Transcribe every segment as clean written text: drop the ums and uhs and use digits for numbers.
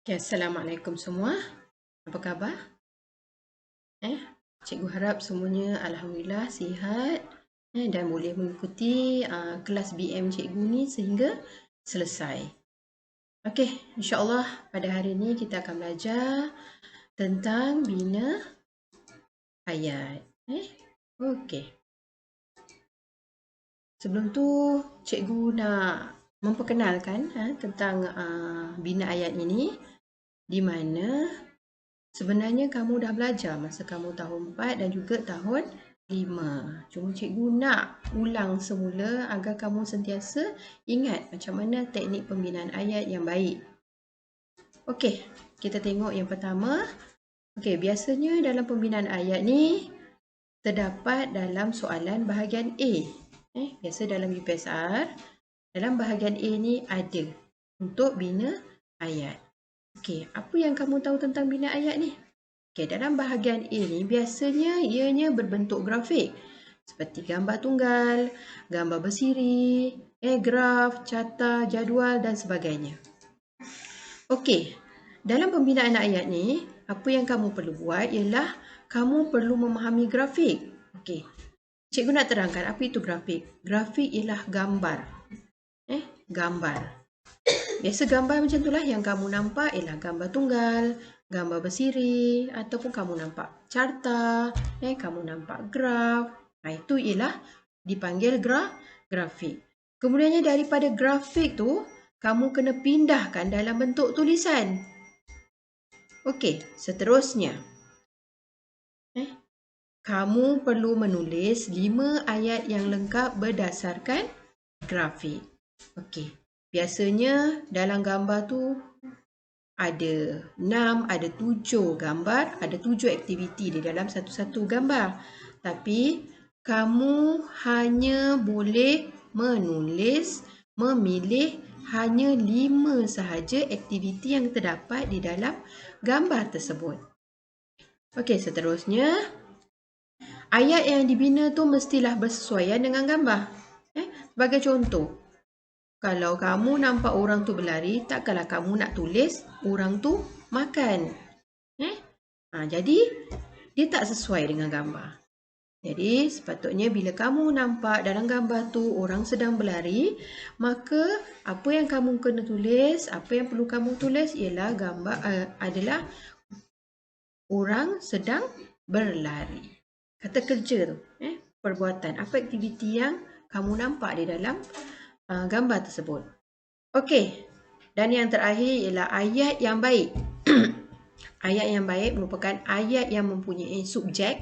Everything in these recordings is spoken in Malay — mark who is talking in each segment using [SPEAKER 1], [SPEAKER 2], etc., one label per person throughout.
[SPEAKER 1] Okay, Assalamualaikum semua. Apa khabar? Cikgu harap semuanya Alhamdulillah sihat dan boleh mengikuti kelas BM cikgu ni sehingga selesai. Okey, insyaAllah pada hari ini kita akan belajar tentang bina ayat. Okey. Sebelum tu, cikgu nak memperkenalkan tentang bina ayat ini, di mana sebenarnya kamu dah belajar masa kamu tahun 4 dan juga tahun 5. Cuma cikgu nak ulang semula agar kamu sentiasa ingat macam mana teknik pembinaan ayat yang baik. Okey, kita tengok yang pertama. Okey, biasanya dalam pembinaan ayat ni terdapat dalam soalan bahagian A. Biasa dalam UPSR, dalam bahagian A ni ada untuk bina ayat. Okey, apa yang kamu tahu tentang bina ayat ni? Okay, dalam bahagian A ni biasanya ianya berbentuk grafik seperti gambar tunggal, gambar bersiri, graf, carta, jadual dan sebagainya. Okey, dalam pembinaan ayat ni, apa yang kamu perlu buat ialah kamu perlu memahami grafik. Okey, cikgu nak terangkan apa itu grafik. Grafik ialah gambar. Gambar. Biasa gambar macam itulah yang kamu nampak ialah gambar tunggal, gambar bersiri ataupun kamu nampak carta, kamu nampak graf. Itu ialah dipanggil grafik. Kemudiannya daripada grafik tu, kamu kena pindahkan dalam bentuk tulisan. Okey, seterusnya. Kamu perlu menulis 5 ayat yang lengkap berdasarkan grafik. Okey, biasanya dalam gambar tu ada 6, ada 7 gambar, ada 7 aktiviti di dalam satu-satu gambar. Tapi kamu hanya boleh menulis, memilih hanya 5 sahaja aktiviti yang terdapat di dalam gambar tersebut. Okey, seterusnya ayat yang dibina tu mestilah bersesuaian dengan gambar. Sebagai contoh, kalau kamu nampak orang tu berlari, takkanlah kamu nak tulis orang tu makan. Jadi, dia tak sesuai dengan gambar. Jadi, sepatutnya bila kamu nampak dalam gambar tu orang sedang berlari, maka apa yang kamu kena tulis, apa yang perlu kamu tulis ialah gambar adalah orang sedang berlari. Kata kerja tu, perbuatan, apa aktiviti yang kamu nampak di dalam gambar tersebut. Okey, dan yang terakhir ialah ayat yang baik. Ayat yang baik merupakan ayat yang mempunyai subjek,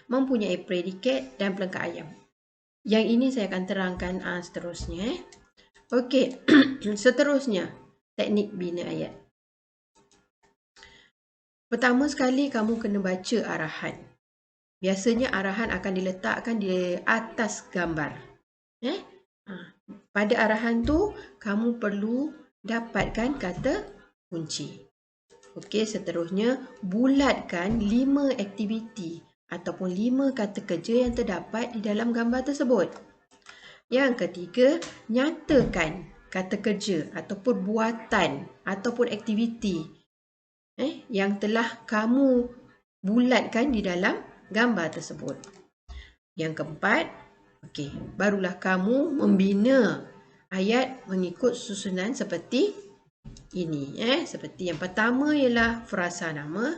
[SPEAKER 1] mempunyai predikat dan pelengkap ayat. Yang ini saya akan terangkan seterusnya. Okey, seterusnya teknik bina ayat. Pertama sekali kamu kena baca arahan. Biasanya arahan akan diletakkan di atas gambar. Pada arahan tu, kamu perlu dapatkan kata kunci. Okey, seterusnya bulatkan 5 aktiviti ataupun 5 kata kerja yang terdapat di dalam gambar tersebut. Yang ketiga, nyatakan kata kerja ataupun buatan ataupun aktiviti yang telah kamu bulatkan di dalam gambar tersebut. Yang keempat, barulah kamu membina ayat mengikut susunan seperti ini. Seperti yang pertama ialah frasa nama,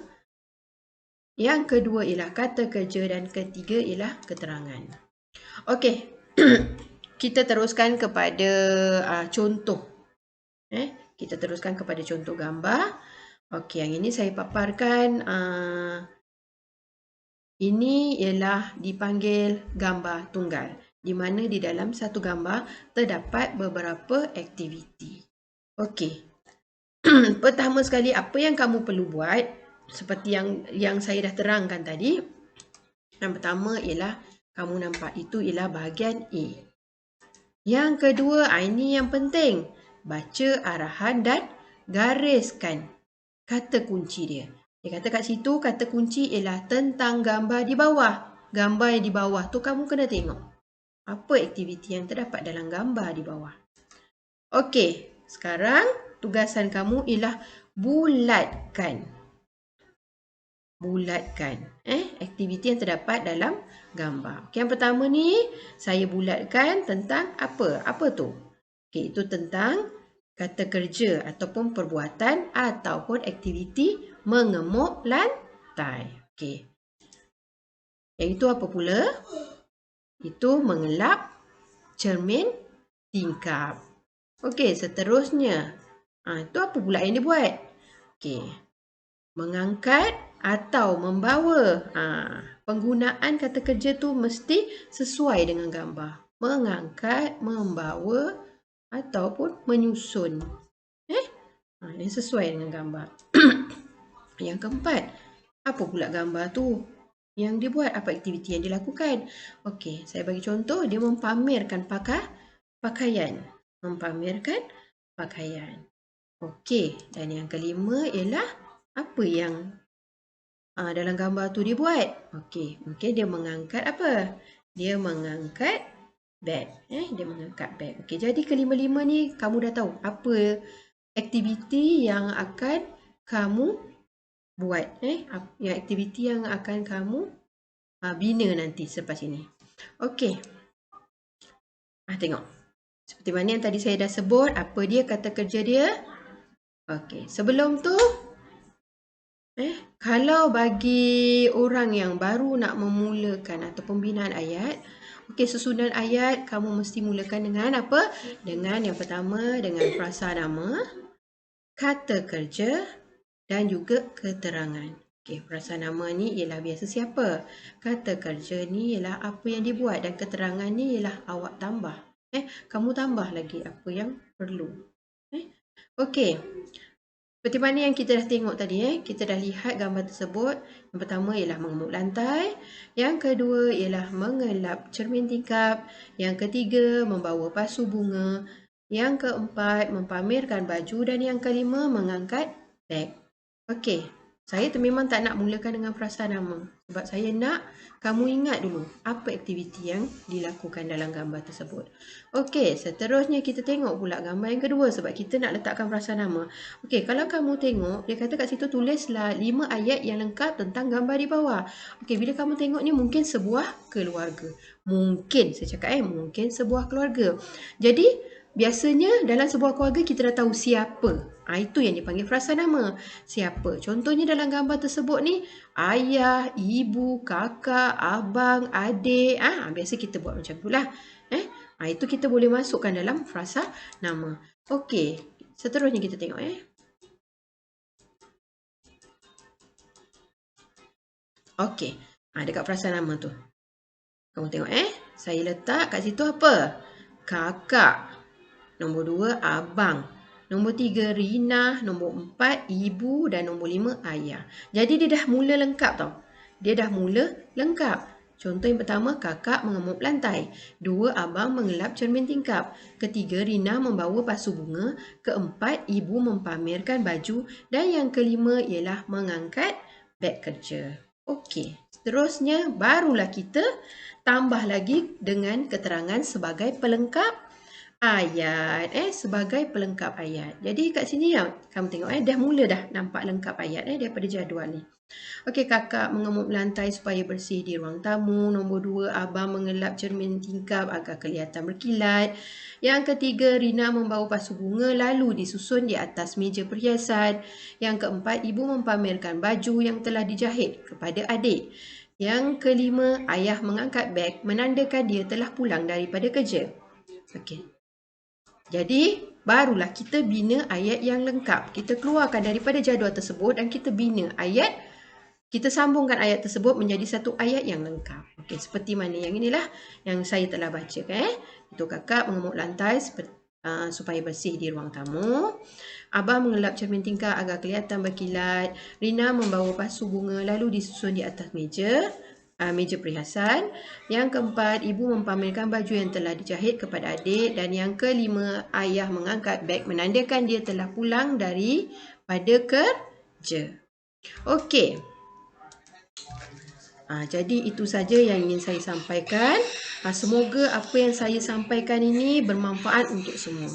[SPEAKER 1] yang kedua ialah kata kerja dan ketiga ialah keterangan. Okey, kita teruskan kepada contoh. Kita teruskan kepada contoh gambar. Okey, yang ini saya paparkan. Ini ialah dipanggil gambar tunggal, di mana di dalam satu gambar terdapat beberapa aktiviti. Okey. Pertama sekali, apa yang kamu perlu buat seperti yang saya dah terangkan tadi. Yang pertama ialah kamu nampak itu ialah bahagian A. Yang kedua, ini yang penting. Baca arahan dan gariskan kata kunci dia. Dia kata kat situ kata kunci ialah tentang gambar di bawah. Gambar yang di bawah tu kamu kena tengok apa aktiviti yang terdapat dalam gambar di bawah. Okey, sekarang tugasan kamu ialah bulatkan. Aktiviti yang terdapat dalam gambar. Okey, yang pertama ni saya bulatkan tentang apa? Apa tu? Okey, itu tentang kata kerja ataupun perbuatan ataupun aktiviti mengemuk lantai. Okey. Yang itu apa pula? Itu mengelap cermin tingkap. Okey, seterusnya. Itu apa pula yang dia buat? Okey. Mengangkat atau membawa. Penggunaan kata kerja tu mesti sesuai dengan gambar. Mengangkat, membawa ataupun menyusun. Yang sesuai dengan gambar. Yang keempat, apa pula gambar tu? Yang dia buat, apa aktiviti yang dilakukan? Okey, saya bagi contoh, dia mempamerkan pakaian. Mempamerkan pakaian. Okey, dan yang kelima ialah apa yang dalam gambar tu dia buat. Okey, mungkin dia mengangkat apa? Dia mengangkat beg. Dia mengangkat beg. Okey, jadi kelima-lima ni kamu dah tahu apa aktiviti yang akan kamu buat. Yang aktiviti yang akan kamu bina nanti selepas ini. Okey. Tengok. Seperti mana yang tadi saya dah sebut, apa dia kata kerja dia? Okey, sebelum tu kalau bagi orang yang baru nak memulakan atau pembinaan ayat, okey, susunan ayat kamu mesti mulakan dengan apa? Dengan yang pertama dengan frasa nama, kata kerja dan juga keterangan. Okey, frasa nama ni ialah biasa siapa? Kata kerja ni ialah apa yang dibuat dan keterangan ni ialah awak tambah. Kamu tambah lagi apa yang perlu. Okey. Seperti mana yang kita dah tengok tadi, kita dah lihat gambar tersebut. Yang pertama ialah mengemuk lantai. Yang kedua ialah mengelap cermin tingkap. Yang ketiga, membawa pasu bunga. Yang keempat, mempamerkan baju. Dan yang kelima, mengangkat beg. Okey, saya memang tak nak mulakan dengan frasa nama. Sebab saya nak kamu ingat dulu apa aktiviti yang dilakukan dalam gambar tersebut. Okey, seterusnya kita tengok pula gambar yang kedua sebab kita nak letakkan frasa nama. Okey, kalau kamu tengok, dia kata kat situ tulislah 5 ayat yang lengkap tentang gambar di bawah. Okey, bila kamu tengok ni mungkin sebuah keluarga. Mungkin, saya cakap mungkin sebuah keluarga. Jadi, biasanya dalam sebuah keluarga kita dah tahu siapa. Itu yang dipanggil frasa nama. Siapa? Contohnya dalam gambar tersebut ni, ayah, ibu, kakak, abang, adik. Biasa kita buat macam itulah. Itu kita boleh masukkan dalam frasa nama. Okey, seterusnya kita tengok. Okey, dekat frasa nama tu. Kamu tengok saya letak kat situ apa? Kakak. Nombor 2, abang. Nombor 3, Rina. Nombor 4, ibu. Dan nombor 5, ayah. Jadi dia dah mula lengkap tau. Dia dah mula lengkap. Contoh yang pertama, kakak mengemuk lantai. 2, abang mengelap cermin tingkap. Ketiga, Rina membawa pasu bunga. Keempat, ibu mempamerkan baju. Dan yang kelima ialah mengangkat beg kerja. Okey, seterusnya barulah kita tambah lagi dengan keterangan sebagai pelengkap ayat. Sebagai pelengkap ayat. Jadi kat sini kamu tengok dah mula dah nampak lengkap ayat daripada jadual ni. Okey, kakak mengemuk lantai supaya bersih di ruang tamu. Nombor 2, abang mengelap cermin tingkap agar kelihatan berkilat. Yang ketiga, Rina membawa pasu bunga lalu disusun di atas meja perhiasan. Yang keempat, ibu mempamerkan baju yang telah dijahit kepada adik. Yang kelima, ayah mengangkat beg menandakan dia telah pulang daripada kerja. Okey. Jadi, barulah kita bina ayat yang lengkap. Kita keluarkan daripada jadual tersebut dan kita bina ayat. Kita sambungkan ayat tersebut menjadi satu ayat yang lengkap. Okey, seperti mana yang inilah yang saya telah bacakan. Itu kakak mengemuk lantai supaya bersih di ruang tamu. Abang mengelap cermin tingkap agar kelihatan berkilat. Rina membawa pasu bunga lalu disusun di atas meja perhiasan. Yang keempat, ibu mempamerkan baju yang telah dijahit kepada adik. Dan yang kelima, ayah mengangkat beg menandakan dia telah pulang daripada kerja. Okey. Jadi itu saja yang ingin saya sampaikan. Semoga apa yang saya sampaikan ini bermanfaat untuk semua.